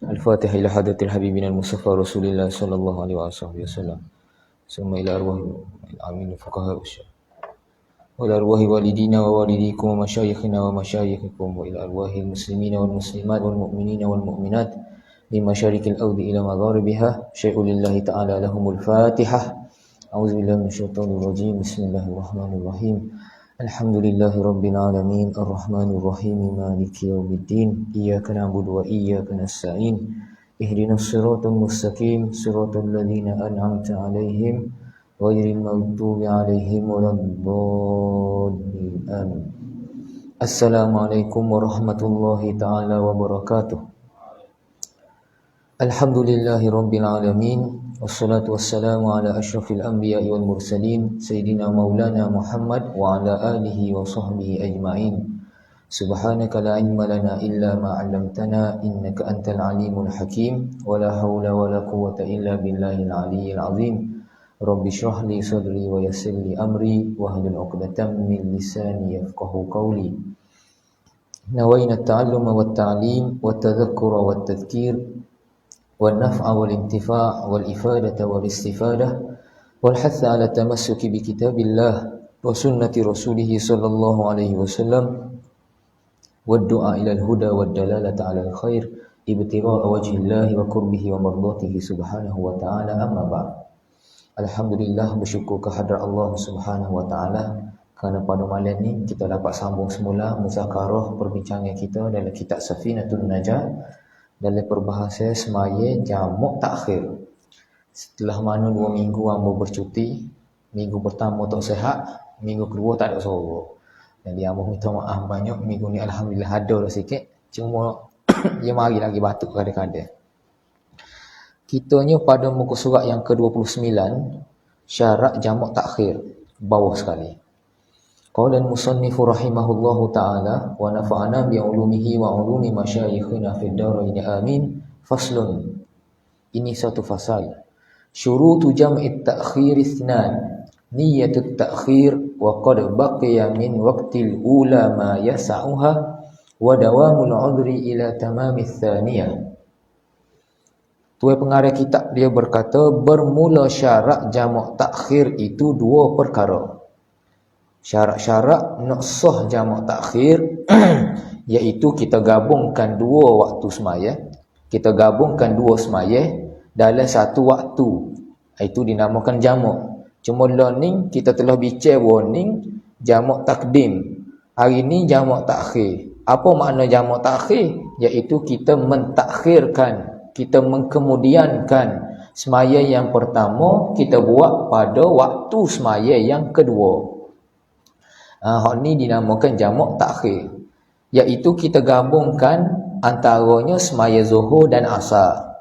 Al-Fatihah ila hadratil habibina al-Mustafa Rasulillah sallallahu alaihi wasallam. Summa ila arwah amin fuqaha usyah. Wa ila arwahi walidina wa walidikum wa masyayikhina wa masyayikhikum wa ila arwahil muslimina wal muslimat wal mu'minina wal mu'minat min masyarikil ardi ila magharibiha syai'un lillahi ta'ala lahumul Fatihah. A'udzubillahi minasyaitonir rajim. Bismillahirrahmanirrahim. Alhamdulillahi rabbil alamin arrahmanir rahim maliki yaumiddin iyyaka na'budu wa iyyaka nasta'in ihdinas siratal mustaqim siratal ladzina an'amta 'alaihim ghairil maghdubi 'alaihim waladdallin amin. Assalamualaikum warahmatullahi taala wabarakatuh. Alhamdulillahi rabbil alamin wassalatu wassalamu ala asyrafil anbiya'i wal mursalin sayyidina maulana Muhammad wa ala alihi wa sahbihi ajma'in. Subhanaka la ilma lana illa ma 'allamtana innaka antal alimul hakim wa la haula wa la quwwata illa billahil aliyyil azim. Rabbi shrah li sadri wa yassir li amri wa hlul 'uqdatam min lisani yafqahu qawli. Nawayna at-ta'alluma wat ta'lim wat tadhakkura wat tadhkir والنفع والانتفاع والإفادة والاستفادة والحث على التمسك بكتاب الله وسنة رسوله صلى الله عليه وسلم والدعاء إلى الهدى والدلالة على الخير ابتغاء وجه الله وقربه ومرضاته سبحانه وتعالى. أما بعد. Alhamdulillah, bersyukur kehadrat Allah Subhanahu wa taala kerana pada malam ni kita dapat sambung semula muzakarah perbincangan kita dalam kitab Safinatun Najah dalam perbahasan semaya jamak takhir. Setelah mana 2 minggu ambo bercuti, minggu pertama tak sihat, minggu kedua tak ada suara. Jadi ambo minta maaf banyak, minggu ni alhamdulillah ada dah sikit, cuma dia mari lagi batuk kadang-kadang. Kitanya pada muka surat yang ke-29, syarat jamak takhir, bawah sekali. Qala al-musannifu rahimahullahu ta'ala wa nafa'ana bi'ulumihi wa ulumi masyayikhina fid darain amin. Faslun. Ini satu fasal. Syurutu jam'i at-ta'khir itsnan. Niyatut ta'khir wa qad baqiya min waqtil ula ma yas'uha wa dawamul 'udhri ila tamami ats-tsaniyah. Tuan pengarang kitab dia berkata bermula syarat jamak takhir itu 2 perkara. Syarat-syarat nak sah jamak takhir iaitu kita gabungkan 2 waktu semaya. Kita gabungkan 2 semaya dalam satu waktu. Itu dinamakan jamak. Cuma learning kita telah bincang warning jamak takdim. Hari ni jamak takhir. Apa makna jamak takhir? Iaitu kita mentakhirkan, kita mengkemudiankan semaya yang pertama kita buat pada waktu semaya yang kedua. Hal ni dinamakan jamak takhir, iaitu kita gabungkan antaranya semaya zuhur dan asar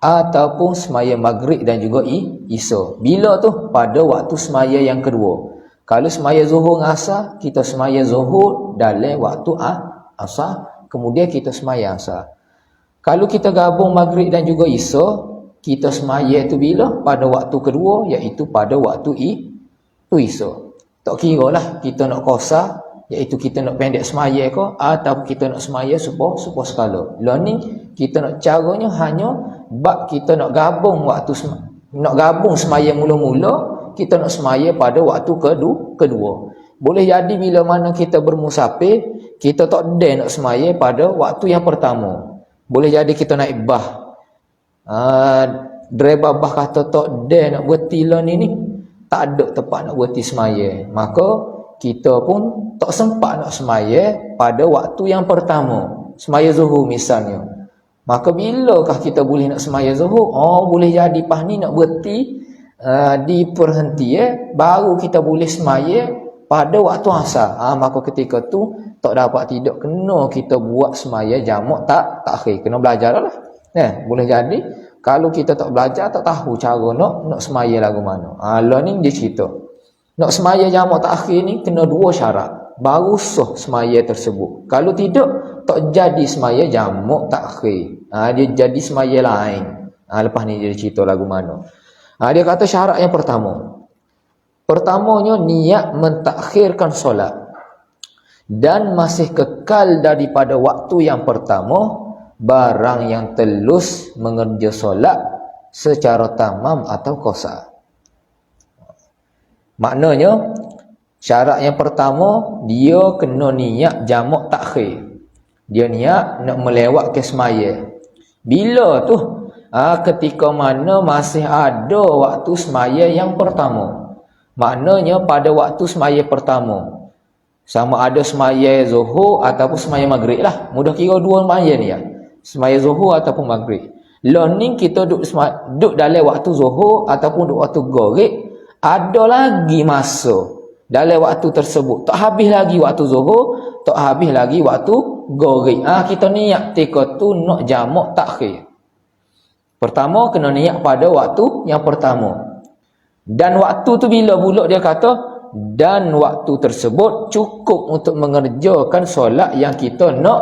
ataupun semaya maghrib dan juga isya. Bila tu? Pada waktu semaya yang kedua. Kalau semaya zuhur dan asar, kita semaya zuhur dalam waktu asar, kemudian kita semaya asar. Kalau kita gabung maghrib dan juga isya, kita semaya tu bila? Pada waktu kedua, iaitu pada waktu isya. Tak kira lah kita nak qasar, iaitu kita nak pendek semaya ke atau kita nak semaya supaya sekala. Learning kita nak caranya hanya bab kita nak gabung nak gabung semaya mula-mula, kita nak semaya pada waktu kedua. Boleh jadi bila mana kita bermusafir, kita tak ada nak semaya pada waktu yang pertama. Boleh jadi kita naik bah. Driver bah kata tak ada nak berhenti lah ni. Tak ada tempat nak berhenti semaya. Maka kita pun tak sempat nak semaya pada waktu yang pertama. Semaya zuhur misalnya. Maka bilakah kita boleh nak semaya zuhur? Boleh jadi pas ni nak berhenti di perhentian, baru kita boleh semaya pada waktu asar. Maka ketika tu tak dapat tidak kena kita buat semaya jamak takhir. Kena belajar lah. Boleh jadi kalau kita tak belajar, tak tahu cara nak semaya lagu mana. Learning dia cerita. Nak semaya jamak takhir ni kena 2 syarat. Baru sah semaya tersebut. Kalau tidak, tak jadi semaya jamak takhir. Dia jadi semaya lain. Lepas ni dia cerita lagu mana. Dia kata syarat yang pertama. Pertamanya niat mentakhirkan solat. Dan masih kekal daripada waktu yang pertama barang yang telus mengerja solat secara tamam atau qasar. Maknanya syarat yang pertama, dia kena niat jamak takhir. Dia niat nak melewat ke semaya. Bila tu? Ketika mana masih ada waktu semaya yang pertama. Maknanya pada waktu semaya pertama, sama ada semaya zuhur ataupun semaya maghrib lah. Mudah kira dua semaya ni ya. Semaya zuhur ataupun maghrib. Lah ni kita duduk dalam waktu zuhur ataupun duduk waktu maghrib, ada lagi masa dalam waktu tersebut. Tak habis lagi waktu zuhur, tak habis lagi waktu maghrib. Kita niat ketika tu nak jamak takhir. Pertama kena niat pada waktu yang pertama. Dan waktu tu bila pula dia kata, dan waktu tersebut cukup untuk mengerjakan solat yang kita nak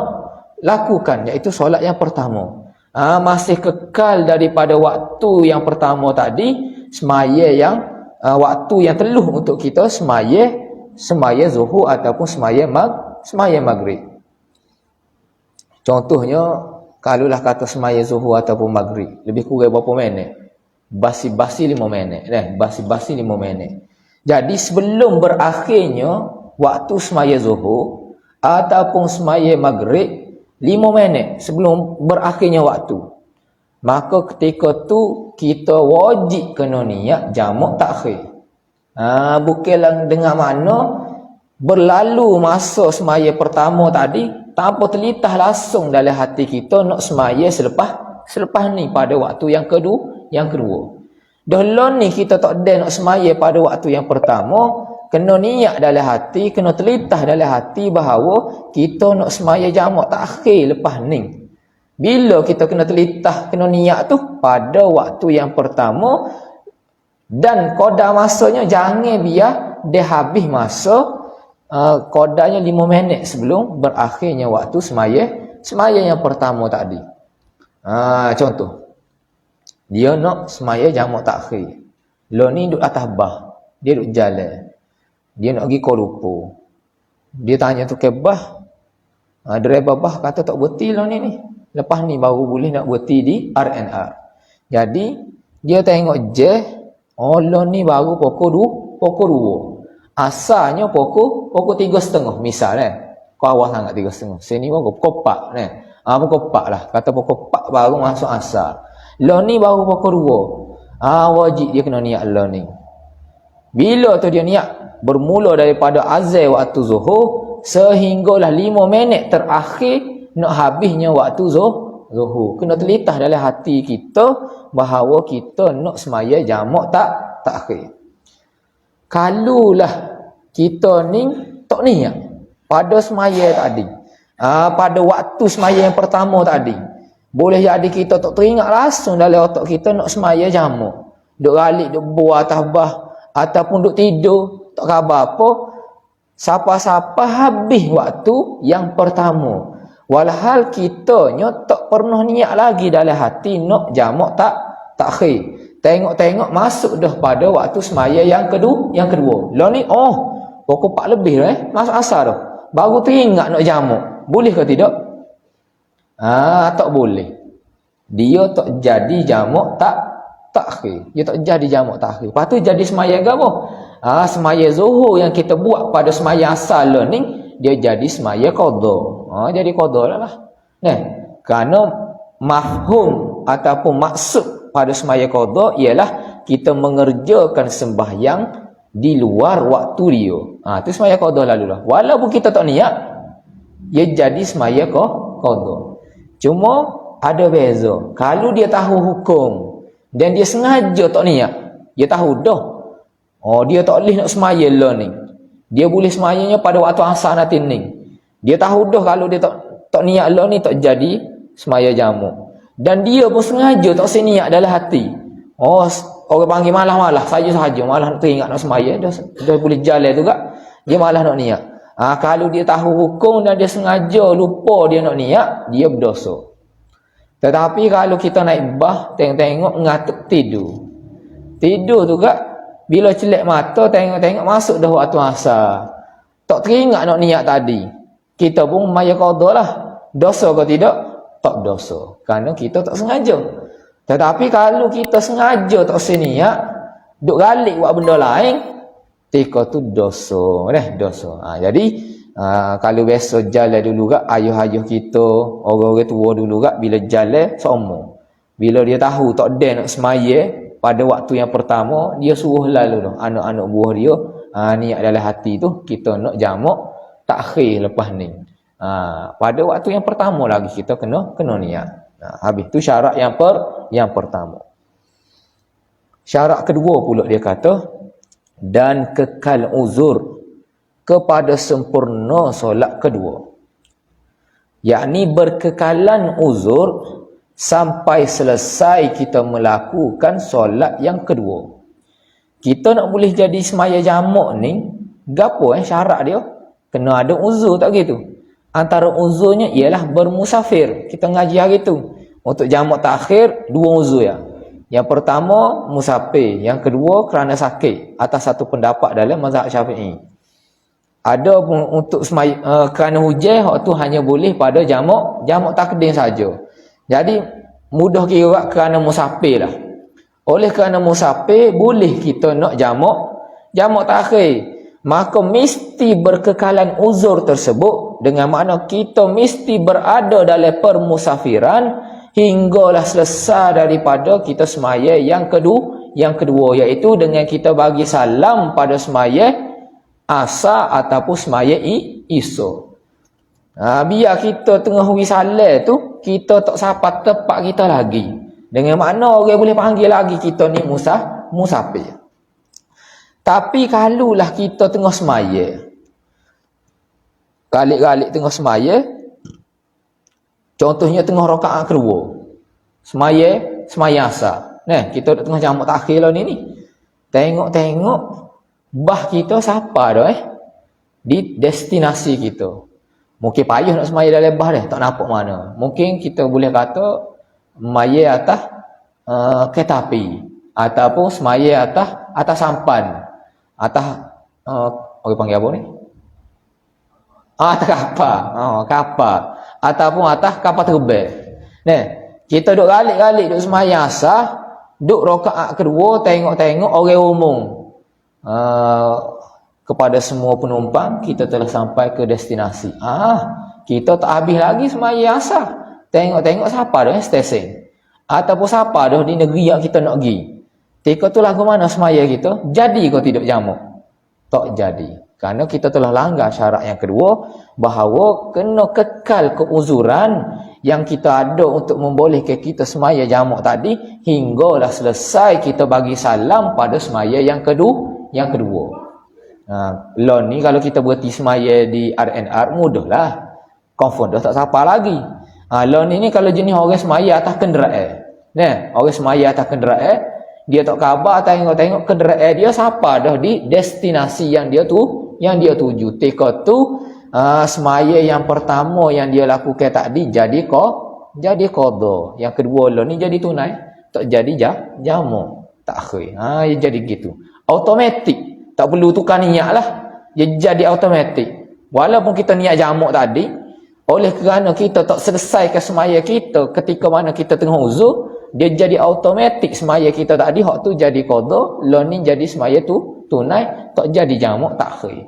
lakukan, iaitu solat yang pertama. Masih kekal daripada waktu yang pertama tadi, semaya yang waktu yang teluh untuk kita semaya zuhur ataupun semaya maghrib. Contohnya, kalaulah kata semaya zuhur ataupun maghrib, lebih kurang berapa minit? Basi-basi 5 minit. Basi-basi 5 minit. Jadi sebelum berakhirnya waktu semaya zuhur ataupun semaya maghrib, 5 minit sebelum berakhirnya waktu, maka ketika tu kita wajib kena niat jamak takhir. Bukanlah dengan makna berlalu masa semaya pertama tadi tanpa terlintas langsung dalam hati kita nak semaya selepas ni pada waktu yang kedua. Dahulu ni kita tak ada nak semaya pada waktu yang pertama, kena niat dalam hati, kena terlintas dalam hati bahawa kita nak semaya jamak takhir lepas ni. Bila kita kena terlintas, kena niat tu pada waktu yang pertama, dan qadar masanya jangan biar dia habis masa qadarnya 5 minit sebelum berakhirnya waktu semaya yang pertama tadi. Contoh, dia nak semaya jamak takhir. Lo ni duduk atas bah, dia duduk jalan, dia nak pergi Kuala Lumpur. Dia tanya tu ke bah, driver bah kata tak berhenti lo ni. Lepas ni baru boleh nak berhenti di RNR. Jadi dia tengok je, lo ni baru pukul 2. Asalnya pukul 3.30 misal Kau awal sangat 3.30. Sini pukul 4 pukul 4 lah. Kata pukul 4 baru masuk asal. Lo ni baru pukul 2. Wajib dia kena niat lo ni. Bila tu dia niat, bermula daripada azan waktu zuhur sehinggalah 5 minit terakhir nak habisnya waktu zuhur. Kena terlintas dalam hati kita bahawa kita nak semaya jamak takhir. Kalulah kita ni tak niat pada semaya tadi, pada waktu semaya yang pertama tadi, boleh jadi kita tak teringat langsung dalam otak kita nak semaya jamak. Duk balik, duk buat atas bah, ataupun duk tidur, tak khabar apa, siapa-siapa habis waktu yang pertama. Walhal kitanya tak pernah niat lagi dalam hati nak jamak takhir. Tengok-tengok masuk dah pada waktu semaya yang kedua. Lah ni pukul 4 lebih masuk asar dah. Baru teringat nak jamak. Boleh ke tidak? Tak boleh. Dia tak jadi jamak takhir. Dia tak jadi jamak takhir. Lepas tu jadi semaya apa? Semaya zuhur yang kita buat pada semaya asal lah ni, dia jadi semaya qadha. Jadi qadha lah. Kerana mafhum ataupun maksud pada semaya qadha ialah kita mengerjakan sembahyang di luar waktu dia. Itu semaya qadha lalu lah. Walaupun kita tak niat, dia jadi semaya qadha. Cuma ada beza. Kalau dia tahu hukum dan dia sengaja tak niat, dia tahu dah, dia tak boleh nak semaya lah ni, dia boleh semayanya pada waktu asar nanti ni. Dia tahu dah kalau dia tak niat lah ni tak jadi semaya jamak. Dan dia pun sengaja tak seniat dalam hati. Orang panggil malah-malah saja-saja, malah nak teringat nak semaya, dah boleh jalan juga, dia malah nak niat. Kalau dia tahu hukum dan dia sengaja lupa dia nak niat, dia berdosa. Tetapi kalau kita naik bah, tengok-tengok ngatuk tidur juga, bila celak mata tengok-tengok masuk dah waktu asar, tak teringat nak niat tadi, kita pun maya qadha lah. Dosa ke tidak? tak dosa. Kerana kita tak sengaja. Tetapi kalau kita sengaja tak seniat, duk galik buat benda lain, tika tu dosa. Dosa. Jadi, kalau biasa jalan dulu kat ayah-ayah kita, orang-orang tua dulu kat, bila jalan, sombong. Bila dia tahu tak ada nak semaya, pada waktu yang pertama, dia suruh lalu dah. Anak-anak buah dia, niat dalam hati tu, kita nak jamak takhir lepas ni. Pada waktu yang pertama lagi, kita kena niat. Habis tu syarat yang pertama. Syarat kedua pula dia kata, dan kekal uzur kepada sempurna solat kedua. Yakni berkekalan uzur sampai selesai kita melakukan solat yang kedua. Kita nak boleh jadi semaya jamak ni, gapo syarat dia? Kena ada uzur tak gitu? Antara uzurnya ialah bermusafir. Kita ngaji hari tu. Untuk jamak takhir, dua uzur ya. Yang pertama, musafir. Yang kedua, kerana sakit. Atas satu pendapat dalam mazhab Syafi'i. Ada untuk kerana hujan, hak tu hanya boleh pada jamak takdim saja. Jadi, mudah kira kerana musafir lah. Oleh kerana musafir, boleh kita nak jamak takhir. Maka mesti berkekalan uzur tersebut, dengan makna kita mesti berada dalam permusafiran hinggalah selesai daripada kita semaya yang kedua, iaitu dengan kita bagi salam pada semaya asar ataupun semaya isuk. Biar kita tengah hui salam tu, kita tak sampai tepat kita lagi. Dengan makna orang boleh panggil lagi kita ni musafir. Tapi kalulah kita tengah semaya, galik-galik tengah semaya, contohnya tengah rakaat kedua, semaya asar. Kita tengah jamak takhir lah ni. Tengok bah kita siapa dah di destinasi kita. Mungkin payah nak semaya dalam bah dah, tak nampak mana. Mungkin kita boleh kata semaya atas kereta api, ataupun semaya atas sampan, atas orang panggil apa ni? Atas kapal. Ataupun atas kapal terbang. Kita duk galik-galik duk semaya asar, duk rakaat kedua, tengok orang umum. Kepada semua penumpang, kita telah sampai ke destinasi. Kita tak habis lagi semaya asar. Tengok siapa dah stesen. Ataupun siapa dah di negeri yang kita nak pergi. Tika tu lagu mana semaya kita? Jadi kau tidak jamak? Tak jadi. Kerana kita telah langgar syarat yang kedua, bahawa kena kekal keuzuran yang kita ada untuk membolehkan kita semaya jamak tadi, hinggalah selesai kita bagi salam pada semaya yang kedua. Law ni kalau kita berhenti semaya di RNR, mudahlah. Confirm dah tak siapa lagi. Law ni kalau jenis orang semaya atas kenderaan. Orang semaya atas kenderaan, dia tak khabar tengok kenderaan dia siapa dah di destinasi yang dia tuju. Tika tu semaya yang pertama yang dia lakukan tadi jadi qada. Yang kedua lah ni jadi tunai, tak jadi jamak takhir. Jadi gitu. Automatik. Tak perlu tukar niat lah. Dia jadi automatik. Walaupun kita niat jamak tadi, oleh kerana kita tak selesaikan semaya kita ketika mana kita tengah uzur, dia jadi automatik semaya kita tadi, hak tu jadi qada, lah ni jadi semaya tu tunai, tak jadi jamak takhir.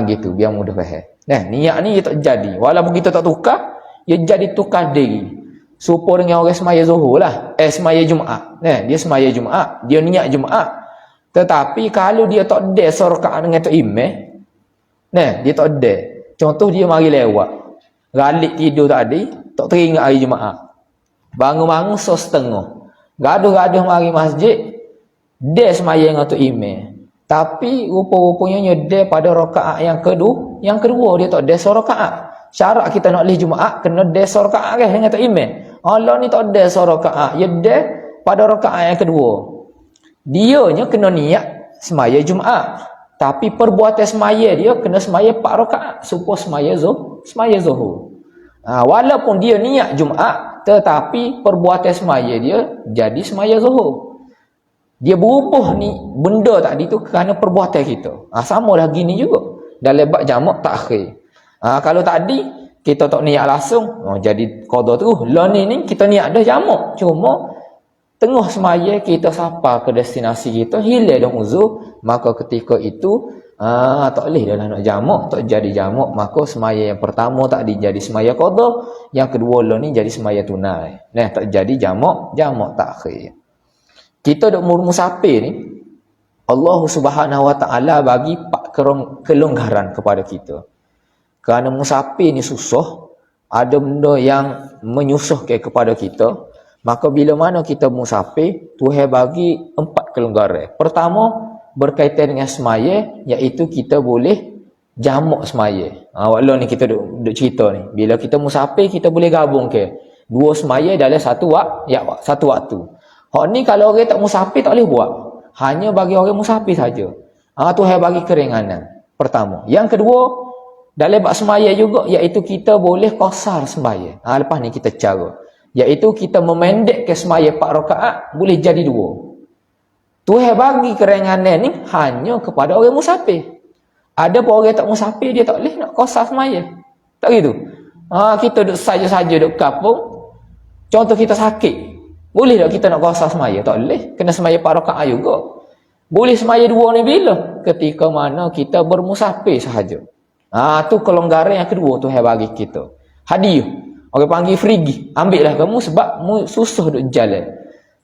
Gitu, biar mudah faham. Niat ni dia tak jadi. Walaupun kita tak tukar, dia jadi tukar diri. Supaya dengan orang semaya zuhur lah. Semaya Jumaat. Dia semaya Jumaat, dia niat Jumaat. Tetapi kalau dia tak ada rakaat dengan tok imam, dia tak ada. Contoh dia mari lewat. Galik tidur tadi, tak teringat hari Jumaat. Bangun-bangun 1:30. Gaduh-gaduh mari masjid, dia semaya dengan tok imam. Tapi rupa-rupanya dia pada rakaat yang kedua dia tak ada rakaat. Syarat kita nak lih Jumaat kena ada rakaat kan dengan tok imam. Allah ni tak ada rakaat, dia ada pada rakaat yang kedua. Dianya kena niat semaya Jumaat. Tapi perbuatan semaya dia kena semaya 4 rakaat supaya semaya zuhur. Walaupun dia niat Jumaat, tetapi perbuatan semaya dia jadi semaya zuhur. Dia berubah ni benda tadi tu kerana perbuatan kita. Sama lah gini juga dalam bab jamak takhir. Kalau tadi kita tak niat langsung, jadi qada tu. Lah ni kita niat dah jamak. Cuma tengah semaya kita sampai ke destinasi kita, hilang dah uzur, maka ketika itu tak boleh dah nak jamak, tak jadi jamak, maka semaya yang pertama tak dijadi semaya qada, yang kedua lah ni jadi semaya tunai. Nah, tak jadi jamak takhir. Kita dok musafir ni, Allah Subhanahu Wa Taala bagi kelonggaran kepada kita. Kerana musafir ni susah, ada benda yang menyusahkan kepada kita, maka bila mana kita musafir, Tuhan bagi 4 kelonggaran. Pertama, berkaitan dengan semaya, iaitu kita boleh jamak semaya. Walau ni kita duk cerita ni, bila kita musafir kita boleh gabung ke 2 semaya dalam satu waktu. Hak ni kalau orang tak musafir tak boleh buat. Hanya bagi orang musafir saja. Tuhan bagi keringanan. Pertama. Yang kedua, dalam bab semaya juga, iaitu kita boleh qasar semaya. Lepas ni kita cara, iaitu kita memendekkan semaya 4 rakaat boleh jadi 2. Tuhan bagi keringanan ni hanya kepada orang musafir. Ada pun orang tak musafir, dia tak boleh nak qasar semaya. Tak gitu. Kita duduk saja-saja duduk kampung. Contoh kita sakit, boleh tak kita nak qasar semaya? Tak boleh. Kena semaya 4 rakaat juga. Boleh semaya 2 ni bila? Ketika mana kita bermusafir sahaja. Tu kelonggaran yang kedua Tuhan bagi kita. Hadiah. Orang panggil free. Ambil lah kamu sebab susah duk jalan.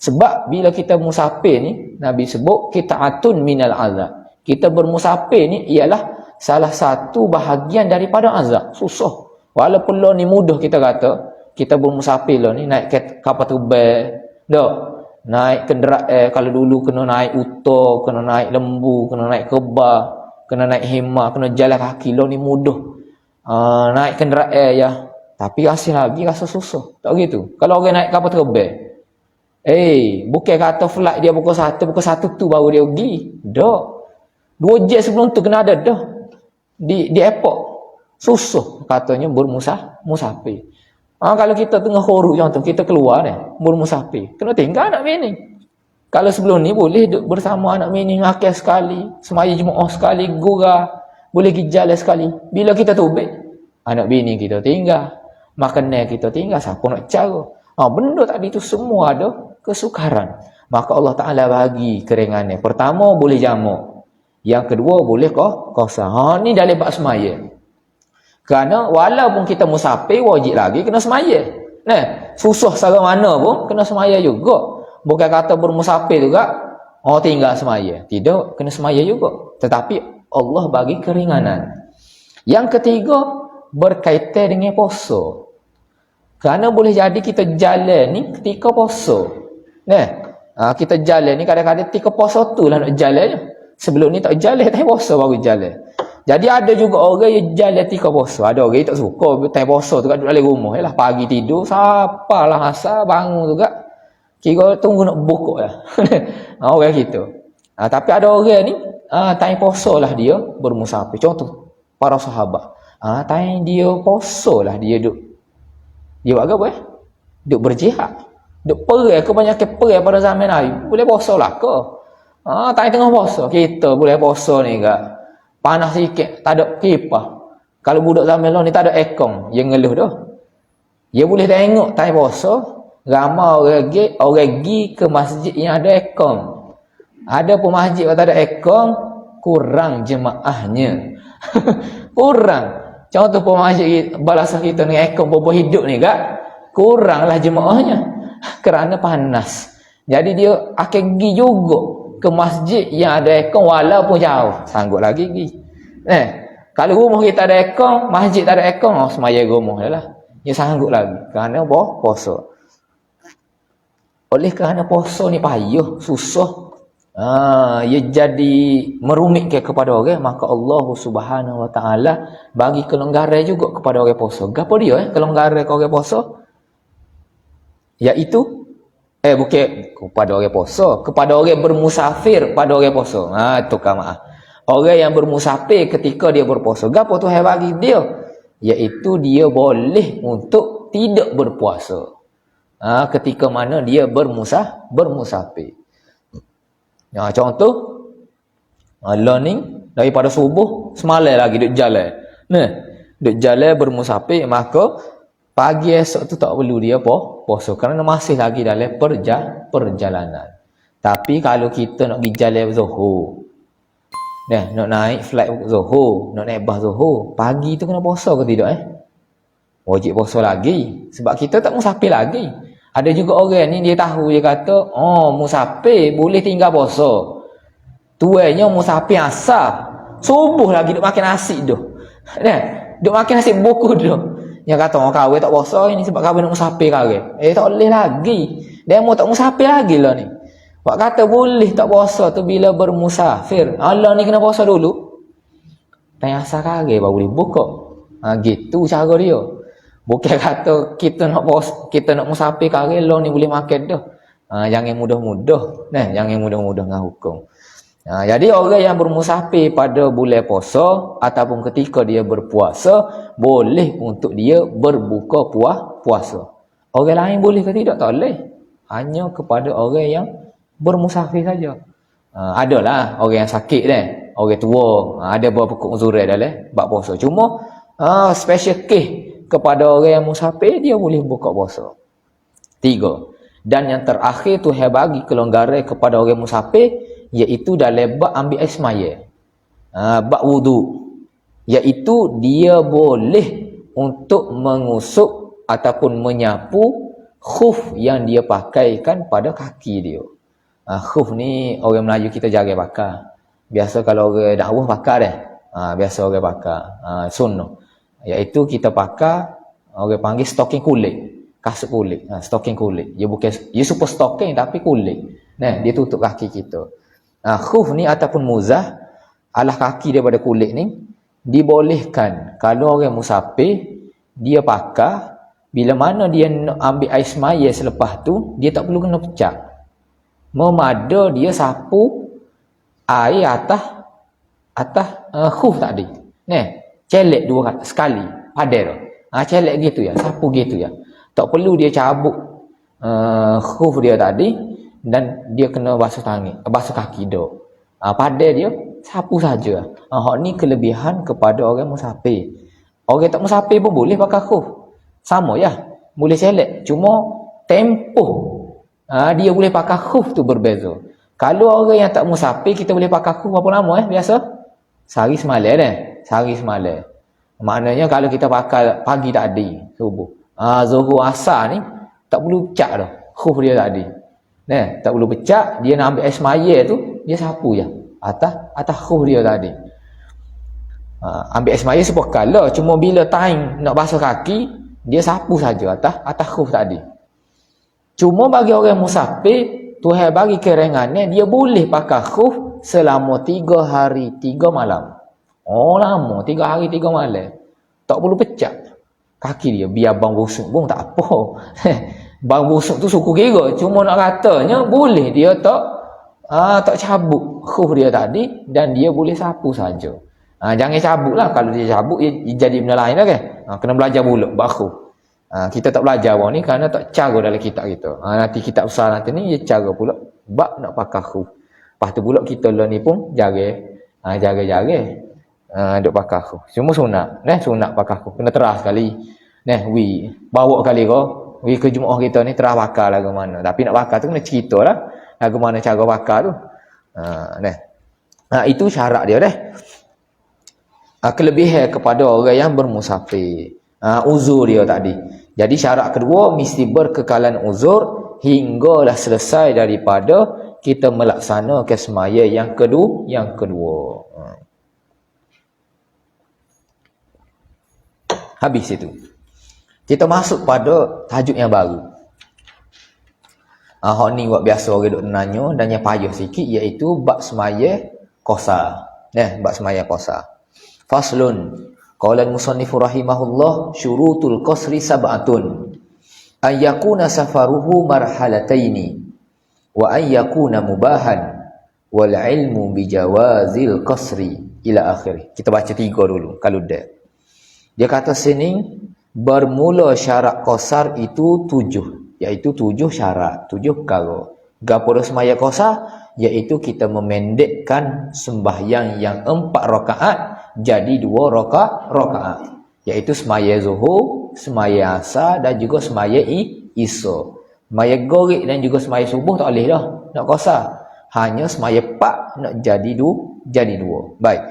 Sebab bila kita musafir ni, Nabi sebut qita'atun minal azab. Kita bermusafir ni ialah salah satu bahagian daripada azab. Susah. Walaupun lo ni mudah kita kata, kita bermusafir lo ni naik kapal terbang. Tak. Naik kenderaan, kalau dulu kena naik uta, kena naik lembu, kena naik kebah, kena naik hemah, kena jalan kaki. Lo ni mudah. Naik kenderaan ya. Tapi hasil lagi rasa susah. Tak gitu. Kalau orang naik kapal terbang, bukan kata flight dia pukul 1 tu baru dia pergi. Tak. 2 jam sebelum tu kena ada dah. Di airport. Susah katanya bermusafir. Kalau kita tengah khuruk contoh, kita keluar ni, bermusafir. Kena tinggal anak bini. Kalau sebelum ni boleh duduk bersama anak bini, makan sekali, semaya Jumaat sekali, gurau, boleh pergi jalan sekali. Bila kita tubik, anak bini kita tinggal, makanan kita tinggal, siapa nak cara? Benda tadi tu semua ada kesukaran. Maka Allah Ta'ala bagi keringanan. Pertama, boleh jamak. Yang kedua, boleh qasar. Ni dalam bab semaya. Kerana walaupun kita musafir, wajib lagi kena semaya. Susah secara mana pun, kena semaya juga. Bukan kata bermusafir juga, tinggal semaya. Tidak, kena semaya juga. Tetapi Allah bagi keringanan. Yang ketiga, berkaitan dengan puasa. Kerana boleh jadi kita jalan ni ketika puasa. Kita jalan ni kadang-kadang ketika puasa tu lah nak jalan. Sebelum ni tak jalan, tapi puasa baru jalan. Jadi ada juga orang yang jalan ketika puasa. Ada orang yang tak suka time puasa tu kat duduk dalam rumah. Yalah, pagi tidur, sapalah asal bangun tu kat. Kira tunggu nak buka lah. Orang gitu. Tapi ada orang ni, time puasa lah dia bermusafir. Contoh, para sahabat. Time dia puasa lah dia duduk. Dia buat apa? Duduk berjihad. Duduk perang, kebanyakan perang pada zaman Nabi. Boleh puasa lah ke? Time tengah puasa. Kita boleh puasa ni kat. Panas sikit, tak ada kipas. Kalau budak zaman ni tak ada aircon, dia ngeluh dah. Dia boleh tengok time puasa, ramai orang pergi ke masjid yang ada aircon. Ada pun masjid yang tak ada aircon, kurang jemaahnya. Kurang. Contoh pun masjid balasan kita dengan aircon bobo hidup ni kak, kuranglah jemaahnya. Kerana panas. Jadi dia akan pergi juga ke masjid yang ada aircon walaupun jauh. Sanggup lagi pergi. Kalau rumah kita ada aircon, masjid tak ada aircon, semaya rumah lah. Dia sanggup lagi. Kerana puasa. Oleh kerana puasa ni payah, susah. Ia jadi merumitkan kepada orang, maka Allah Subhanahu Wa Taala bagi kelonggaran juga kepada orang puasa. Gapo dia kelonggaran kepada orang puasa? Iaitu bukan kepada orang puasa, kepada orang bermusafir pada orang puasa. Itu maaf. Orang yang bermusafir ketika dia berpuasa, gapo Tuhan bagi dia? Iaitu dia boleh untuk tidak berpuasa. Ketika mana dia bermusafir. Contoh, learning daripada subuh semalam lagi duduk jalan. duk jalan bermusafir, maka pagi esok tu tak perlu dia puasa kerana masih lagi dalam perjalanan. Tapi kalau kita nak pergi jalan Zuhur, nak naik flight Zuhur, nak naik bas Zuhur, pagi tu kena puasa ke tidak Wajib puasa lagi sebab kita tak musafir lagi. Ada juga orang ni dia tahu, dia kata, oh musafir boleh tinggal puasa. Tuanya musafir asar, subuh lagi duk makan nasi tu. Duk makan nasi buku tu. Yang kata orang kahwin tak puasa ni sebab kahwin nak musafir kahwin. Tak boleh lagi. Dia mau tak musafir lagi lah ni. Pak kata boleh tak puasa tu bila bermusafir. Allah ni kena puasa dulu. Tanya asal kahwin baru boleh buka. Gitu cara dia. Bukan kata kita nak musafir kahwin Allah ni boleh makan dah. Jangan mudah-mudah. Jangan mudah-mudah dengan hukum. Jadi orang yang bermusafir pada bulan puasa ataupun ketika dia berpuasa, boleh untuk dia berbuka puasa. Orang lain boleh ke tidak? Tak boleh. Hanya kepada orang yang bermusafir saja. Adalah orang yang sakit orang tua, ada beberapa uzuran dalam bab puasa. Cuma special case kepada orang yang musafir, dia boleh buka puasa. 3. Dan yang terakhir Tuhan bagi kelonggaran kepada orang musafir, iaitu dalam bab ambil air semaya, bab wudu, iaitu dia boleh untuk mengusuk ataupun menyapu khuf yang dia pakaikan pada kaki dia. Khuf ni orang Melayu kita jarang pakai. Biasa kalau orang dakwah pakai dah. Biasa orang pakai sunnah, iaitu kita pakai, orang panggil stocking kulit, kasut kulit, stocking kulit. Dia super stocking tapi kulit. Dia tutup kaki kita. Khuf ni ataupun muzah, alas kaki daripada kulit ni, dibolehkan kalau orang musafir dia pakai bila mana dia nak ambil air semaya selepas tu, dia tak perlu kena pecah. Memada dia sapu air atas khuf tadi. Celek dua sekali, padel. Celek gitu ya, sapu gitu ya. Tak perlu dia cabut khuf dia tadi dan dia kena basuh tangan, basuh kaki dia. Padel dia sapu saja. Hak ni kelebihan kepada orang musafir. Orang tak musafir pun boleh pakai khuf. Sama ya, boleh selek. Cuma tempoh dia boleh pakai khuf tu berbeza. Kalau orang yang tak musafir, kita boleh pakai khuf berapa lama biasa? Sehari semalam Sehari semalam. Maknanya kalau kita pakai pagi tadi, subuh, Zuhur asar ni tak perlu pecah dah khuf dia tadi. Tak perlu pecah, dia nak ambil air semaya tu, dia sapu je atas khuf dia tadi. Ambil air semaya sepekal lah, cuma bila time nak basuh kaki, dia sapu saja atas khuf tadi. Cuma bagi orang musafir, Tuhan bagi kerengannya, dia boleh pakai khuf selama 3 hari 3 malam. Lama, 3 hari 3 malam. Tak perlu pecah kaki dia, biar bang busuk pun tak apa. Bang busuk tu suku kira, cuma nak katanya boleh dia tak cabut khuf dia tadi dan dia boleh sapu saja. Jangan cabut lah. Kalau dia cabut, dia jadi benda lain lah kan. Kena belajar pula bahu. Kita tak belajar bawah ni kerana tak cara dalam kitab kita. Nanti kitab besar nanti ni dia cara pula bab nak pakai khuf. Lepas tu pula kita lah ni pun jaga duk pakai khuf. Cuma sunat pakai khuf. Kena terah sekali. Bawa kali kau ke Jumaat kita ni terah pakai lagu mana. Tapi nak pakai tu kena cerita lah lagu mana cara pakai tu. Itu syarat dia kelebihan kepada orang yang bermusafir. Uzur dia tadi. Jadi syarat kedua, mesti berkekalan uzur hinggalah selesai daripada kita melaksanakan semaya yang kedua. Habis itu. Kita masuk pada tajuk yang baru. Hak ni buat biasa orang duk nanya dan yang payah sikit, iaitu bab semaya qasar. Bab semaya qasar. Faslun. Qala al-musannif rahimahullah, syurutul qasri sab'atun. An yakuna safaruhu marhalataini wa an yakuna mubahan wal ilmu bijawazil qasri ila akhir. Kita baca 3 dulu kalau dah. Dia kata sini bermula syarat qasar itu 7, iaitu 7 syarat, 7 perkara. Gapo semaya qasar, iaitu kita memendekkan sembahyang yang 4 rakaat jadi 2 rakaat. Iaitu semaya zuhur, semaya asar dan juga semaya isya. Semaya gharib dan juga semaya subuh tak boleh dah nak qasar. Hanya semaya pak nak jadi dua. Baik.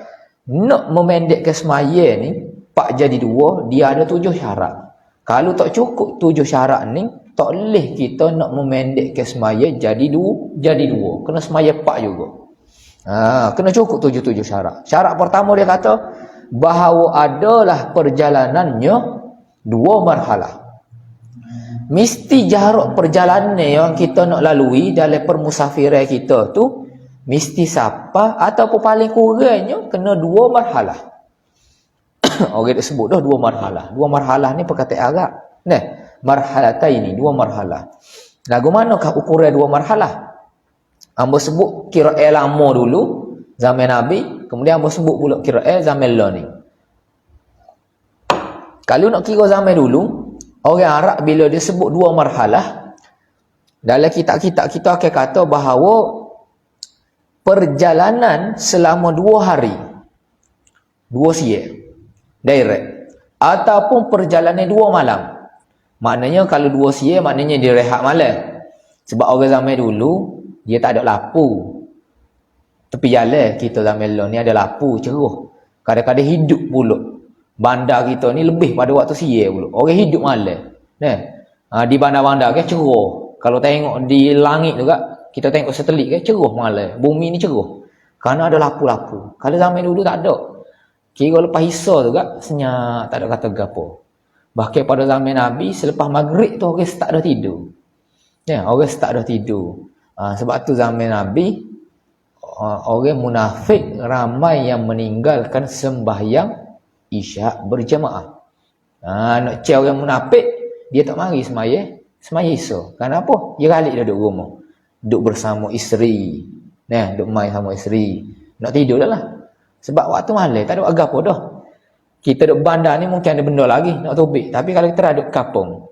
Nak memendekkan semaya ni pak jadi dua, dia ada 7 syarat. Kalau tak cukup 7 syarat ni, tak boleh kita nak memendekkan semaya jadi dua. Kena semaya pak juga. Kena cukup 7 syarat. Syarat pertama dia kata bahawa adalah perjalanannya 2 marhalah. Mesti jarak perjalanan yang kita nak lalui dalam permusafiran kita tu mesti sampai ataupun paling kurangnya kena 2 marhalah. Orang dia sebut dah 2 marhalah. 2 marhalah ni perkataan Arab. Nah, marhalataini, 2 marhalah. Lagu manakah ukuran 2 marhalah? Hamba sebut kira'ah lama dulu zaman Nabi, kemudian hamba sebut pula kira'ah zaman lah ni. Kalau nak kira zaman dulu, orang Arab bila dia sebut 2 marhalah, dalam kitab-kitab kita akan kata bahawa perjalanan selama 2 hari, 2 siang direct, ataupun perjalanan 2 malam. Maknanya kalau 2 siang maknanya dia rehat malam. Sebab orang zaman dulu dia tak ada lampu tepi jalan. Kita zaman lah ni ada lampu cerah, kadang-kadang hidup pula. Bandar kita ni lebih pada waktu siang pula. Orang hidup malam. Di bandar-bandar kan cerah. Kalau tengok di langit juga, kita tengok satelit kan cerah malam. Bumi ni cerah. Kerana ada lampu-lampu. Kalau zaman dulu tak ada. Kira lepas isya juga senyap, tak ada kata gapo. Bahkan pada zaman Nabi selepas maghrib tu orang start dah tidur. Orang start dah tidur. Sebab tu zaman Nabi orang munafik ramai yang meninggalkan sembahyang isyak berjamaah. Nak cari orang munafik, dia tak mari semaya isya. Kenapa? Dia balik dah duduk rumah. Duduk bersama isteri. Duduk main sama isteri. Nak tidur dah lah. Sebab waktu malam tak ada apa dah. Kita duduk bandar ni mungkin ada benda lagi nak tubik. Tapi kalau kita duduk kapung,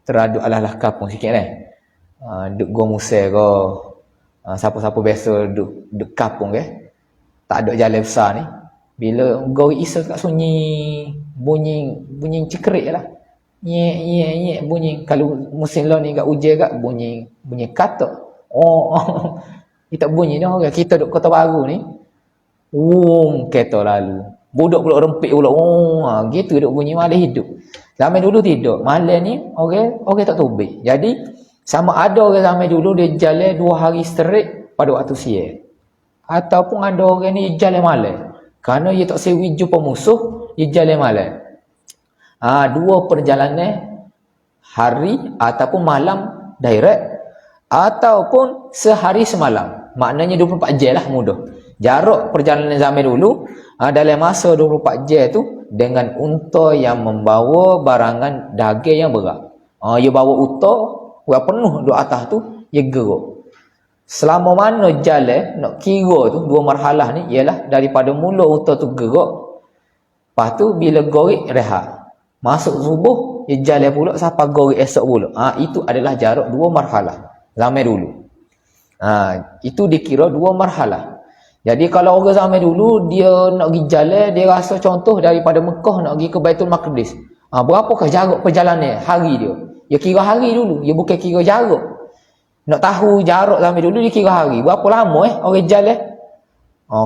teraduk alah-alah kapung sikit duduk Gua Musa ke, siapa-siapa biasa duduk kapung tak ada jalan besar ni. Bila gori isya kat sunyi, bunyi cekerik lah. Nyek bunyi. Kalau musim lah ni kat hujan kat bunyi katak. Kita bunyi dah orang. Kita duduk Kota Baru ni, kereta lalu. Budak pula rempik pula. Gitu duduk bunyi malam hidup. Zaman dulu tidur. Malam ni orang tak tubik. Jadi sama ada orang zaman dulu dia jalan 2 hari straight pada waktu siang. Ataupun ada orang ni jalan malam. Kerana dia tak sewi jumpa musuh, dia jalan malam. 2 perjalanan hari ataupun malam direct. Ataupun sehari semalam. Maknanya 24 jam lah mudah. Jarak perjalanan zaman dulu dalam masa 24 jam tu dengan unta yang membawa barangan daging yang berat. Dia bawa unta yang penuh di atas tu, dia gerak. Selama mana jalan nak kira tu 2 marhalah ni ialah daripada mula unta tu gerak, lepas tu bila gorik rehat. Masuk subuh dia jalan pula sampai gorik esok pula. Itu adalah jarak 2 marhalah zaman dulu. Itu dikira 2 marhalah. Jadi kalau orang zaman dulu dia nak pergi jalan, dia rasa contoh daripada Mekah nak pergi ke Baitul Maqdis. Berapakah jarak perjalanan hari dia? Dia kira hari dulu, dia bukan kira jarak. Nak tahu jarak zaman dulu dia kira hari. Berapa lama orang jalan?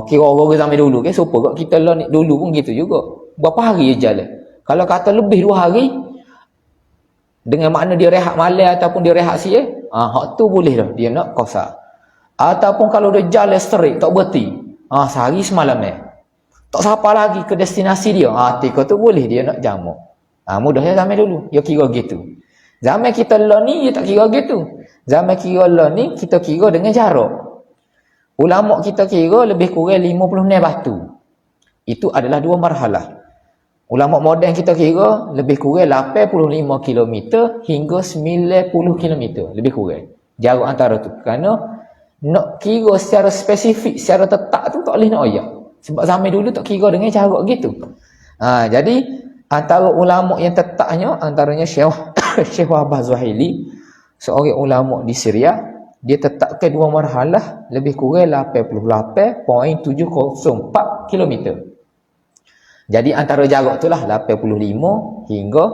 Kira orang zaman dulu kan supaya kita lah dulu pun gitu juga. Berapa hari dia jalan? Kalau kata lebih 2 hari dengan makna dia rehat malam ataupun dia rehat siang, hak tu boleh dah dia nak qasar. Ataupun kalau dia jalan straight tak berhenti, sehari semalam tak sampai lagi ke destinasi dia, tika tu boleh dia nak jamak. Mudahnya zaman dulu dia kira gitu. Zaman kita lah ni dia tak kira gitu. Zaman kira lah ni kita kira dengan jarak. Ulama kita kira lebih kurang 50 nai batu. Itu adalah 2 marhalah. Ulama moden kita kira lebih kurang 85 km hingga 90 km lebih kurang jarak antara tu. Kerana nak kira secara spesifik, secara tetap tu tak boleh nak ayak. Sebab zaman dulu tak kira dengan jarak gitu. Jadi antara ulama yang tetapnya antaranya Syekh Wahbah Zuhaili, seorang ulama di Syria, dia tetapkan 2 marhalah lebih kurang 88.704 km. Jadi antara jarak tu lah 85 hingga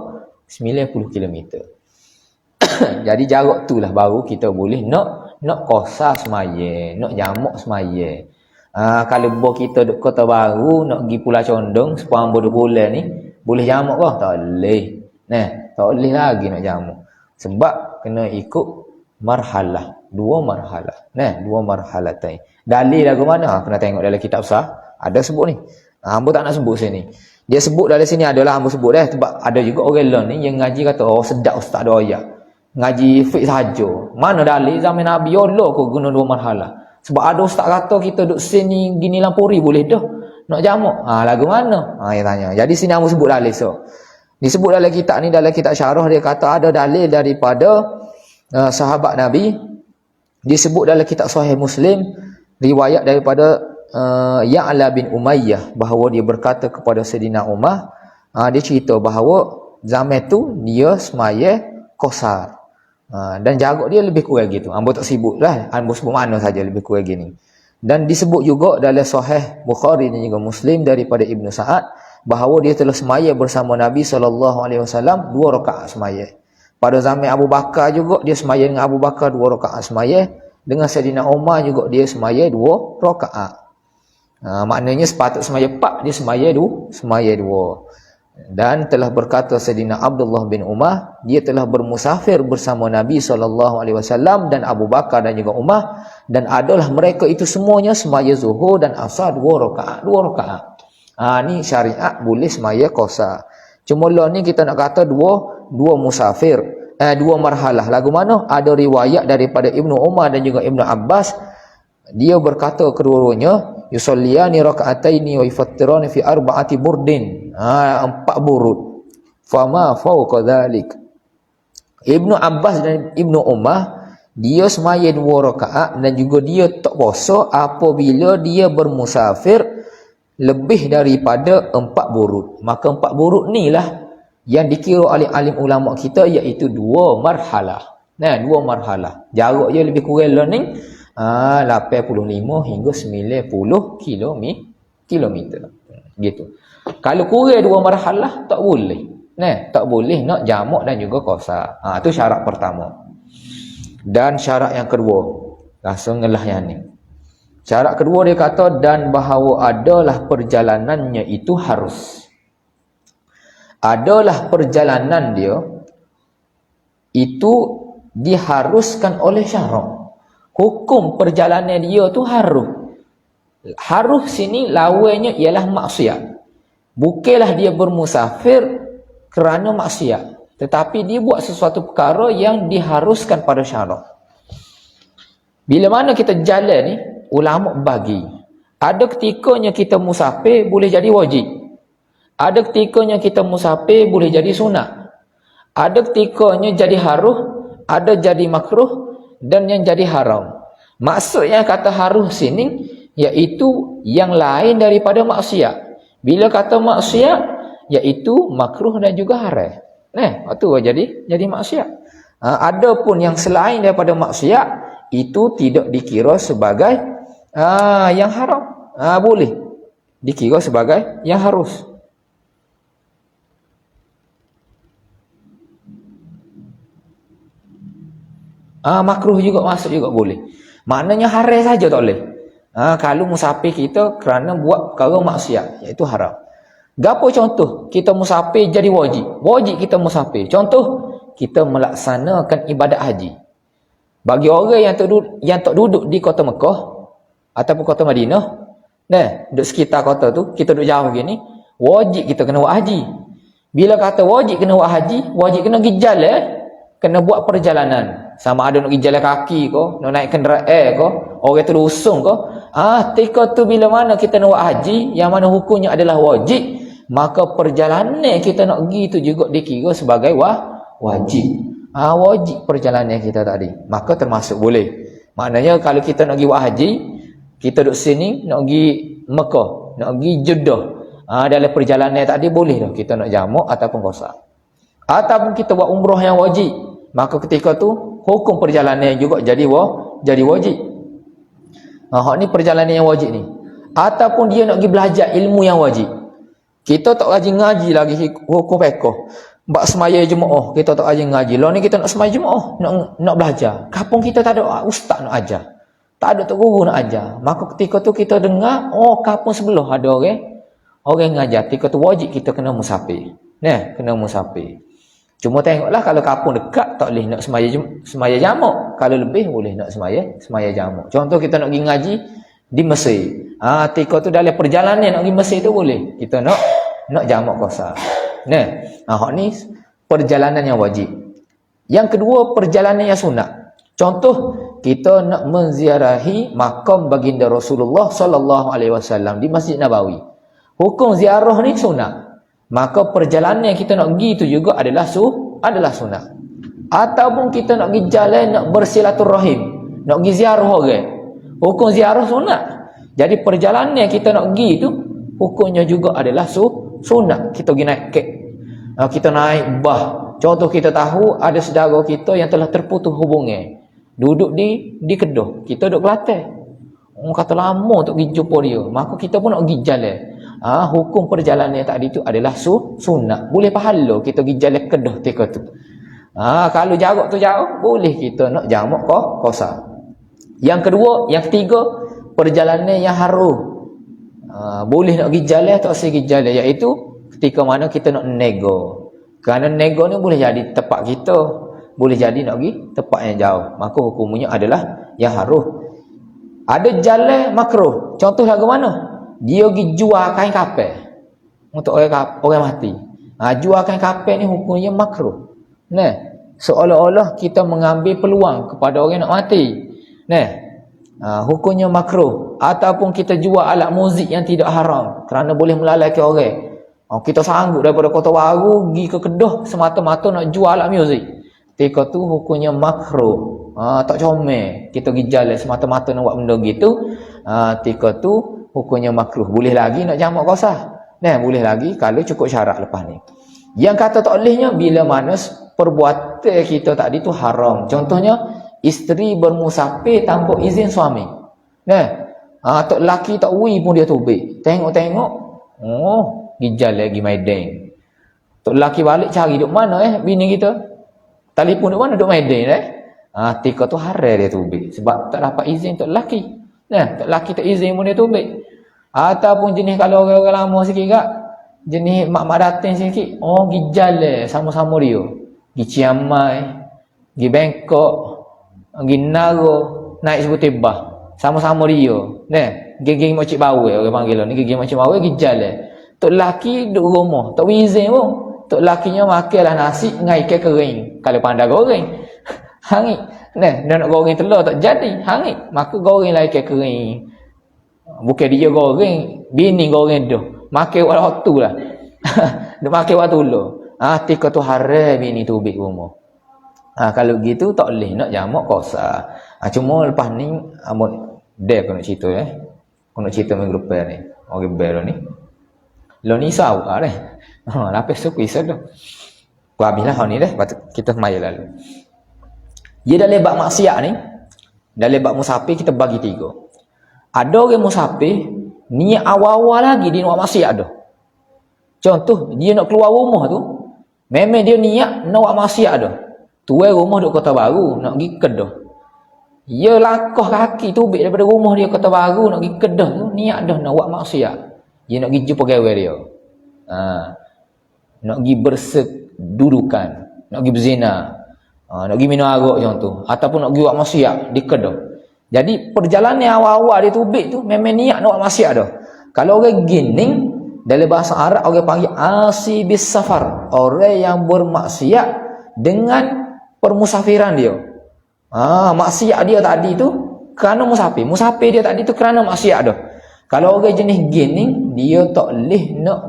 90 kilometer. Jadi jarak tu lah baru kita boleh nak qasar semaya, nak jamak semaya. Kalau kita duk Kota Baru nak pergi Pulau Condong sepanjang bodoh bulan ni, boleh jamak ke? Tak boleh. Tak boleh lagi nak jamak. Sebab kena ikut marhalah, dua marhalah. Dua marhalah tadi. Dalil lagu mana? Kena tengok dalam kitab sah. Ada sebut ni. Hamba tak nak sebut sini. Dia sebut dalam sini adalah hamba sebut sebab ada juga orang lain ni yang ngaji kata sedap ustaz ada ayat. Ngaji fiqh saja. Mana dalil zaman Nabi Allah kau guna dua marhalah. Sebab ada ustaz kata kita duduk sini gini lampuri boleh dah. Nak jamak. Lagu mana? Dia tanya. Jadi sini hamba sebut dalil disebut dalam kitab ni, dalam kitab syarah dia kata ada dalil daripada sahabat Nabi. Disebut dalam kitab Sahih Muslim riwayat daripada Ya'la bin Umayyah bahawa dia berkata kepada Sayyidina Umar, dia cerita bahawa zaman tu dia semaya qasar. Dan jarak dia lebih kurang gitu. Hamba tak sibuk lah, hamba sebut mana saja lebih kurang gini. Dan disebut juga dalam Sahih Bukhari dan juga Muslim daripada Ibnu Sa'ad bahawa dia telah semaya bersama Nabi SAW 2 rakaat semaya. Pada zaman Abu Bakar juga dia semaya dengan Abu Bakar 2 rakaat semaya. Dengan Sayyidina Umar juga dia semaya 2 rakaat. Maknanya sepatut semaya 4, dia semaya 2. Dan telah berkata Sayyidina Abdullah bin Umar, dia telah bermusafir bersama Nabi SAW dan Abu Bakar dan juga Umar, dan adalah mereka itu semuanya semaya zuhur dan asar 2 rakaat. Ni syariat boleh semaya qasar. Cuma lah ni kita nak kata dua musafir, 2 marhalah. Lagu mana? Ada riwayat daripada Ibnu Umar dan juga Ibnu Abbas, dia berkata kedua-duanya yusalliyani raka'ataini wa yufattirani fi arba'ati burdin. 4 burud. Fama fawqa dhalik. Ibnu Abbas dan Ibnu Umar dia semaya 2 rakaat dan juga dia tak puasa apabila dia bermusafir lebih daripada 4 burud. Maka 4 burud ni lah yang dikira oleh alim ulama kita iaitu 2 marhalah. 2 marhalah. Jarak dia lebih kurang lah ni 85 hingga 90 kilometer. Gitu. Kalau kurang 2 marhalah tak boleh. Tak boleh nak jamak dan juga qasar. Itu syarat pertama. Dan syarat yang kedua, langsung ngelah yang ni. Syarat kedua dia kata dan bahawa adalah perjalanannya itu harus. Adalah perjalanan dia itu diharuskan oleh syarak. Hukum perjalanan dia tu harus. Harus sini lawannya ialah maksiat. Bukanlah dia bermusafir kerana maksiat, tetapi dia buat sesuatu perkara yang diharuskan pada syarak. Bila mana kita jalan ni, ulama bagi. Ada ketikanya kita musafir boleh jadi wajib. Ada ketikanya kita musafir boleh jadi sunat. Ada ketikanya jadi harus, ada jadi makruh, dan yang jadi haram. Maksudnya kata harus sini iaitu yang lain daripada maksiat. Bila kata maksiat iaitu makruh dan juga haram. Itu jadi maksiat. Adapun yang selain daripada maksiat itu tidak dikira sebagai yang haram. Boleh dikira sebagai yang harus. Makruh juga masuk juga boleh. Maknanya haram saja tak boleh. Kalau musafir kita kerana buat perkara maksiat, iaitu haram. Gapo contoh? Kita musafir jadi wajib. Wajib kita musafir. Contoh, kita melaksanakan ibadat haji. Bagi orang yang tak duduk di kota Mekah ataupun kota Madinah, duduk sekitar kota tu, kita duduk jauh gini, wajib kita kena buat haji. Bila kata wajib kena buat haji, wajib kena pergi jalan, kena buat perjalanan. Sama ada nak pergi jalan kaki ke, nak naik kenderaan ke, orang tu usung ke. Ketika tu bila mana kita nak buat haji, yang mana hukumnya adalah wajib, maka perjalanan kita nak pergi tu juga dikira sebagai wajib. Wajib perjalanan kita tadi. Maka termasuk boleh. Maknanya kalau kita nak pergi buat haji, kita duduk sini nak pergi Mekah, nak pergi Jeddah. Dalam perjalanan tadi boleh dah kita nak jamak ataupun qasar. Ataupun kita buat umrah yang wajib, maka ketika tu hukum perjalanan juga jadi wajib. Hak ni perjalanan yang wajib ni. Ataupun dia nak pergi belajar ilmu yang wajib. Kita tak rajin ngaji lagi hukum fiqh. Bak semaya Jumaat, kita tak rajin ngaji. Lah ni kita nak semaya Jumaat, nak belajar. Kampung kita tak ada ustaz nak ajar. Tak ada tok guru nak ajar. Maka ketika tu kita dengar, oh kampung sebelah ada orang ngajar. Ketika tu wajib kita kena musafir. Nah, kena musafir. Cuma tengoklah kalau kampung dekat tak boleh nak semaya jamak. Kalau lebih boleh nak semaya jamak. Contoh kita nak pergi ngaji di Mesir. Ketika tu dalam perjalanan nak pergi Mesir tu boleh. Kita nak jamak qasar. Nah, hak ni perjalanan yang wajib. Yang kedua, perjalanan yang sunat. Contoh, kita nak menziarahi makam baginda Rasulullah sallallahu alaihi wasallam di Masjid Nabawi. Hukum ziarah ni sunat. Maka perjalanan yang kita nak pergi itu juga adalah sunat. Ataupun kita nak pergi jalan nak bersilaturahim, nak pergi ziarah orang. Hukum ziarah sunat. Jadi perjalanan yang kita nak pergi itu hukumnya juga adalah sunat. Kita pergi naik kek. Kita naik bah. Contoh kita tahu ada saudara kita yang telah terputus hubungan. Duduk di Kedah. Kita duduk Kelantan. Orang kata lama untuk pergi jumpa dia. Maka kita pun nak pergi jalan. Hukum perjalanan tadi itu adalah sunat. Boleh pahala kita pergi jalan Kedah ketika tu. Kalau jarak tu jauh, boleh kita nak jamak qasar. Yang kedua, yang ketiga, perjalanan yang harum. Boleh nak pergi jalan atau pergi jalan, iaitu ketika mana kita nak nego. Kerana nego ni boleh jadi tempat kita, boleh jadi nak pergi tempat yang jauh. Maka hukumnya adalah yang harum. Ada jalan makruh. Contoh lagu mana? Dia pergi jual kain kapel untuk orang mati. Jual kain kapel ni hukumnya makruh. Nah, seolah-olah kita mengambil peluang kepada orang nak mati. Nah, hukumnya makruh. Ataupun kita jual alat muzik yang tidak haram kerana boleh melalaikan orang. Kita sanggup daripada Kota Baru pergi ke Kedah semata-mata nak jual alat muzik. Ketika tu hukumnya makruh. Tak comel kita pergi jalan semata-mata nak buat benda gitu. Ketika tu hukumnya makruh. Boleh lagi nak jamak qasar. Nah, boleh lagi kalau cukup syarat lepas ni. Yang kata tak bolehnya bila mana perbuatan kita tadi tu haram. Contohnya isteri bermusafir tanpa izin suami. Nah, tok lelaki tak ui pun dia tubik. Tengok-tengok, pergi jalan lagi Medan. Tok lelaki balik cari duk mana bini kita. Telefon duk mana, duk Medan tika tu haram dia tubik sebab tak dapat izin tok lelaki. Nah, tok lelaki tak izin pun dia tubik. Ataupun jenis kalau orang-orang lama sikit kak, jenis mak-mak datang sikit, pergi jalan sama-sama dia. Pergi Chiang Mai, pergi Bangkok, pergi Naro, naik sebutir bah sama-sama dia. Nah, gigi macik bawe orang panggil ni, gigi macik bawe pergi jalan. Tok lelaki duduk rumah, tak izin pun. Tok lakinya makanlah nasi ngai ke kering. Kalau pandai goreng, hangit. Nah, nak goreng telur tak jadi, hangit. Maka goreng lagi ke kering. Bukan dia goreng, bini goreng dah. Makan waktu lah. Dia makan waktu dulu. Tika tu haram bini tu ubik rumah. Kalau gitu tak boleh nak jamak qasar. Cuma lepas ni dia aku nak cerita Aku nak cerita minggu depan ni. Orang baru ni. Lo ni sawah dah. Lapis tu kisah dah. Aku habislah hal ni dah. Kita semaya lalu. Dia dalam bab maksiat ni, dalam bab musafir kita bagi 3. Ada orang musafir niat awal-awal lagi dia nak buat maksiat dah. Contoh, dia nak keluar rumah tu, memang dia niat nak buat maksiat dah. Tuai rumah duk Kota Baru, nak pergi Kedah. Dia langkah kaki tubik daripada rumah dia Kota Baru nak pergi Kedah tu, niat dah nak buat maksiat. Dia nak pergi jumpa pegawai dia. Nak pergi bersedudukan, nak pergi berzina, nak pergi minum arak contoh, ataupun nak pergi buat maksiat di Kedah. Jadi perjalanan awal-awal dia tubik tu memang niat nak buat maksiat dah. Kalau orang gining dalam bahasa Arab orang panggil asibis safar, orang yang bermaksiat dengan permusafiran dia. Maksiat dia tadi tu kerana musafir. Musafir dia tadi tu kerana maksiat dah. Kalau orang jenis gining, dia tak boleh nak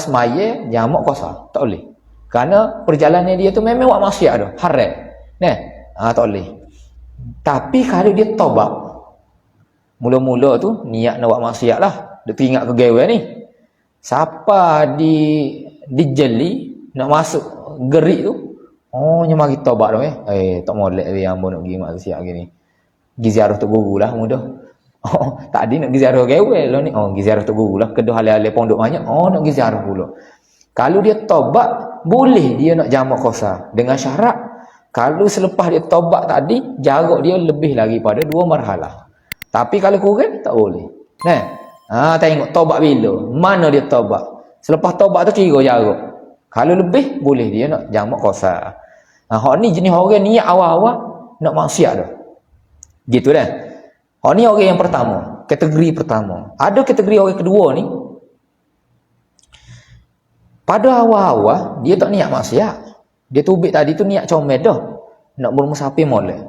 semaya jamak qasar, tak boleh. Kerana perjalanan dia tu memang buat maksiat dah, haram. Nah, tak boleh. Tapi kalau dia taubat, mula-mula tu niat nak buat maksiat lah, dia teringat kegawai ni. Siapa dijeli nak masuk gerik tu, nya mari taubat dah tak molek dia yang nak pergi maksiat gini. Pergi ziarah tu guru lah mudah. Oh, tadi nak pergi ziarah gewel lah ni. Oh, pergi ziarah tu guru lah. Kedah hale-hale pondok banyak. Oh, nak pergi ziarah pula. Kalau dia taubat, boleh dia nak jamak qasar. Dengan syarat, kalau selepas dia taubat tadi, jarak dia lebih lagi pada 2 marhalah. Tapi kalau kurang, tak boleh. Nah, tengok taubat bila. Mana dia taubat. Selepas taubat tu kira jarak. Kalau lebih, boleh dia nak jamak qasar. Hak ni jenis orang niat awal-awal, nak maksiat dah. Gitu dah. Ni orang yang pertama, kategori pertama. Ada kategori orang kedua ni, pada awal-awal dia tak niat maksiat. Dia tubik tadi tu niat comel dah, nak bermusafir molek.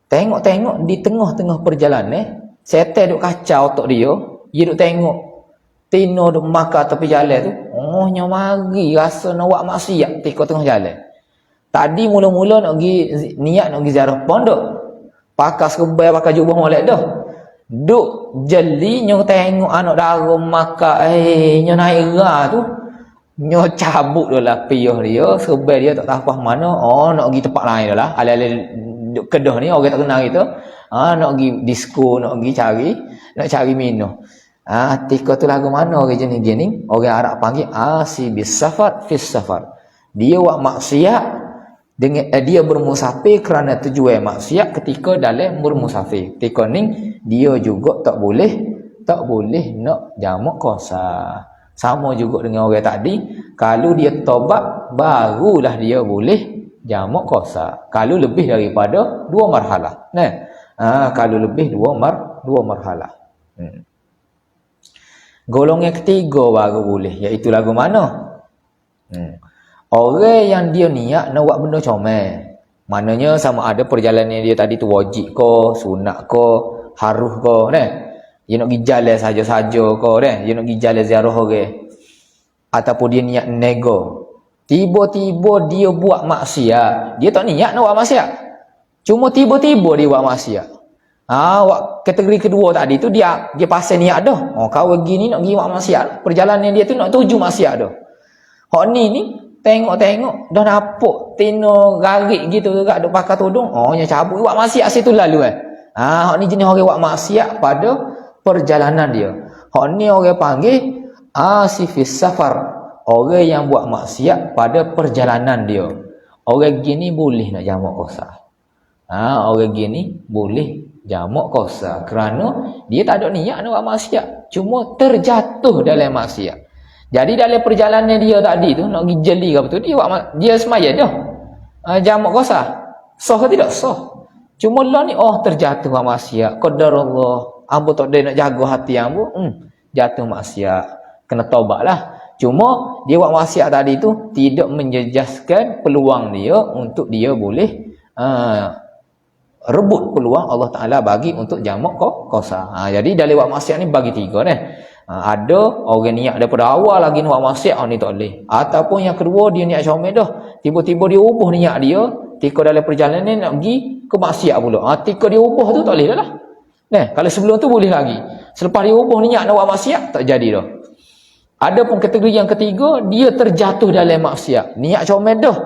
Tengok-tengok di tengah-tengah perjalanan, setan duk kacau otak dia duk tengok tino duk makan tepi jalan tu. Oh, nya mari rasa nak buat maksiat tika tengah jalan. Tadi mula-mula nak pergi niat nak pergi ziarah pondok. Pakai serbai, pakai jubah molek dah. Duk jeli nyo tengok anak dara makan nyo naik ra tu. Nyo cabut dah lah piyah dia, serbai dia tak tahu mana. Oh, nak pergi tempat lain dah lah. Ale-ale duk Kedah ni orang tak kenal kita. Nak pergi disco, nak pergi nak cari minum. Tika tu lagu mana orang jenis gini? Orang Arab panggil asibis safar fis safar. Dia buat maksiat dengan dia bermusafir kerana tujuan maksiat ketika dalam bermusafir. Ketika ni dia juga tak boleh nak jamak qasar. Sama juga dengan orang tadi, kalau dia taubat barulah dia boleh jamak qasar. Kalau lebih daripada 2 marhalah. Kalau lebih 2 marhalah. Golongan ketiga baru boleh, iaitu lagu mana? Orang yang dia niat nak buat benda comel. Maknanya sama ada perjalanan dia tadi tu wajib ke, sunat ke, harus ke, dia nak pergi jalan saja-saja ke, dia nak pergi jalan ziarah orang. Ataupun dia niat nego. Tiba-tiba dia buat maksiat. Dia tak niat nak buat maksiat. Cuma tiba-tiba dia buat maksiat. Kategori kedua tadi tu dia pasal niat dah. Kau begini nak pergi buat maksiat. Perjalanan dia tu nak tuju maksiat dah. Hak ni tengok-tengok dah nampak tino garik gitu juga duk pakai tudung. Nya cabut buat maksiat situ lalu hak ni jenis orang buat maksiat pada perjalanan dia. Hak ni orang panggil asifis safar. Orang yang buat maksiat pada perjalanan dia. Orang gini boleh nak jamak qasar. Orang gini boleh jamak qasar kerana dia tak ada niat nak buat maksiat, cuma terjatuh dalam maksiat. Jadi dalam perjalanan dia tadi tu nak pergi jeli ke betul, dia semaya dah. Jamak qasar. Sah ke tidak? Sah. Cuma lah ni terjatuh maksiat. Qadarullah. Ambo tak ada nak jaga hati ambo. Jatuh maksiat. Kena taubatlah. Cuma dia buat maksiat tadi tu tidak menjejaskan peluang dia untuk dia boleh rebut peluang Allah Taala bagi untuk jamak qasar. Jadi dalam buat maksiat ni bagi 3 ada orang niat daripada awal lagi nak buat maksiat, ni tak boleh. Ataupun yang kedua dia niat comel dah, tiba-tiba dia ubah niat dia ketika dalam perjalanan nak pergi ke maksiat pula. Ketika dia ubah tu tak boleh dah lah. Kalau sebelum tu boleh lagi. Selepas dia ubah niat nak buat maksiat tak jadi dah. Ada pun kategori yang ketiga, dia terjatuh dalam maksiat. Niat comel dah,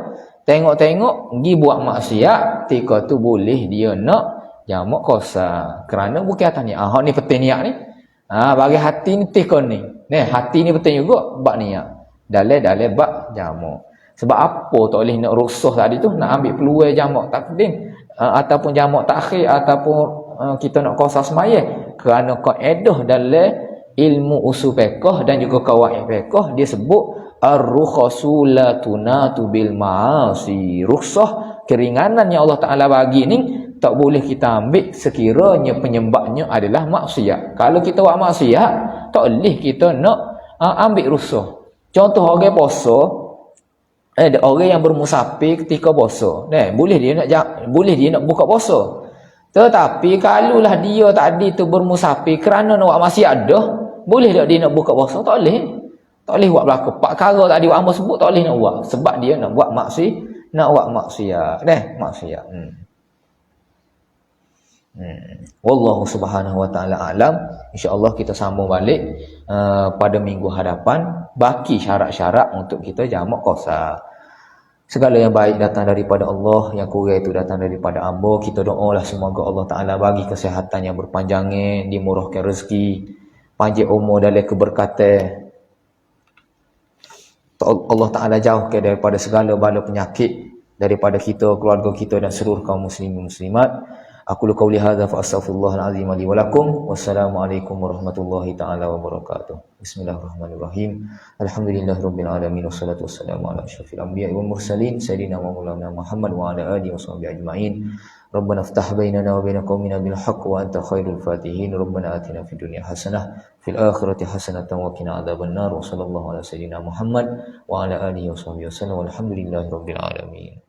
tengok-tengok pergi buat maksiat, ketika tu boleh dia nak jamak qasar kerana bukan atas niat. Hak ni penting niat ni. Bagi hati ni tikon ni. Hati ni penting juga bab niat. Dalam bab jamak. Sebab apa tak boleh nak rusuh tadi tu, nak ambil peluang jamak takdim ataupun jamak takhir ataupun kita nak qasar sembahyang, kerana kaedah dalam ilmu usul fiqh dan juga qawaid fiqh dia sebut ar-rukhasu la tunatu bil ma'asi. Rukhsah, keringanan yang Allah Taala bagi ni tak boleh kita ambil sekiranya penyebabnya adalah maksiat. Kalau kita buat maksiat, tak boleh kita nak ambil rukhsah. Contoh orang puasa, orang yang bermusafir ketika puasa, boleh dia nak buka puasa. Tetapi kalaulah dia tadi tu bermusafir kerana nak buat maksiat dah, boleh tak dia nak buka puasa? Tak boleh. Tak boleh buat berlaku. Perkara tadi buat hamba sebut tak boleh nak buat sebab dia nak buat maksiat, maksiat. Wallahu subhanahu wa ta'ala alam. InsyaAllah kita sambung balik pada minggu hadapan baki syarat-syarat untuk kita jamak qasar. Segala yang baik datang daripada Allah, yang kurang itu datang daripada hamba. Kita doalah semoga Allah Ta'ala bagi kesihatan yang berpanjangnya, dimurahkan rezeki, panjang umur dalam keberkatan. Allah Ta'ala jauhkan daripada segala bala penyakit daripada kita, keluarga kita dan seluruh kaum muslimin muslimat. Aku qauli hadza fa astaghfirullahal azim li wa lakum. Wassalamualaikum warahmatullahi taala wabarakatuh. Bismillahirrahmanirrahim. Alhamdulillahirabbil alamin wassalatu wassalamu ala asyrafil anbiya'i wal mursalin sayyidina wa maulana Muhammad wa ala alihi washabbihi ajmain. Rabbana iftah bainana wa bain qaumina bil haqq wa anta khairul fatihin. Rabbana atina fid dunya hasanah fil akhirati hasanatan wa qina adzabannar. Wa sallallahu ala sayyidina Muhammad wa ala alihi washabbihi wasallam. Walhamdulillahirabbil alamin.